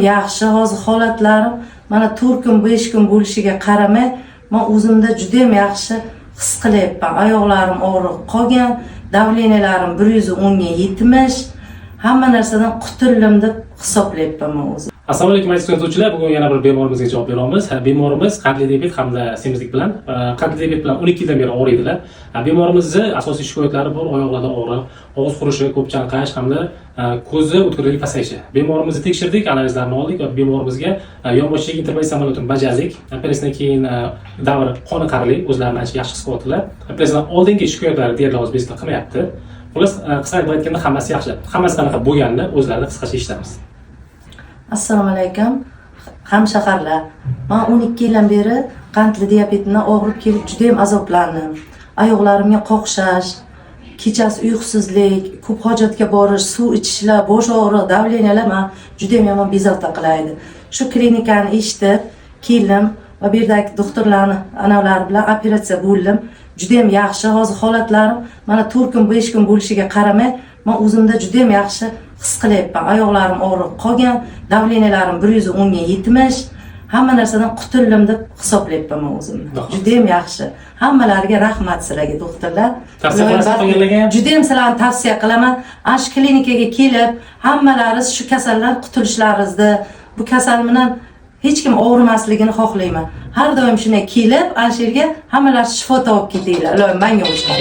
Yaxshi, hozir holatlarim mana 4 kun 5 kun bo'lishiga qaramay, men o'zimda juda ham yaxshi his qilyapman. Oyoqlarim og'riq qolgan, davleniyalarim 110 ga 70, hamma narsadan qutuldim deb hisoblayapman men o'zim. Assalomu alaykum aziz kuzatuvchilar, bugun yana bir bemorimizga javob beramiz. Bemorimiz qandli diabet hamda semizlik bilan, qandli diabet bilan 12 yildan beri og'riydilar. Bemorimizning asosiy shikoyatlari bor: oyoqlarda og'riq, og'iz qurishi, ko'p chanqash hamda ko'zi o'tkirligi pasayishi. Bemorimizni tekshirdik, analizlarni oldik va bemorimizga yonboshidagi intervensiya amaliyotini bajardik. Operatsiyadan keyin davr qoniqarli, o'zlarini ancha yaxshi his qilyaptilar. Operatsiyadan oldingi shikoyatlari deyarli o'zbekistonda qilmayapti. Xullas, qisqa aytganda hammasi yaxshi. Hammasi qanaqa bo'lganini o'zlarini qisqacha eshitamiz. Assalomu alaykum hamshaharlar. Men 12 yildan beri qandli diabetdan og'rib kelib juda ham azoblandim. Oyoqlarimga qoqshash, kechasi uyqusizlik, ko'p hojatga borish, suv ichishlar, bosh og'riq, davleniyalar men juda ham yomon bezovta qilaydi. Shu klinikani eshitib keldim va bu yerdagi doktorlarni analari bilan operatsiya bo'ldim. Juda ham yaxshi, hozir holatlarim mana 4 kun 5 kun bo'lishiga qaramay, men o'zimda juda ham yaxshi his qilyapman. Oyoqlarim og'riq qolgan, davleniyalarim 110 ga 70, hamma narsadan qutuldim deb hisoblayapman men o'zimni. Juda ham yaxshi. Hammalariga rahmat sizlarga doktorlar. Juda ham sizlarni tavsiya qilaman. Ash klinikaga kelib, hammalaringiz shu kasaldan qutulishlaringizni, bu kasal bilan hech kim og'rimasligini xohlayman. Har doim shunday kelib, ana shu yerga hammalari shifo topib ketinglar. Ilohim menga o'xshab.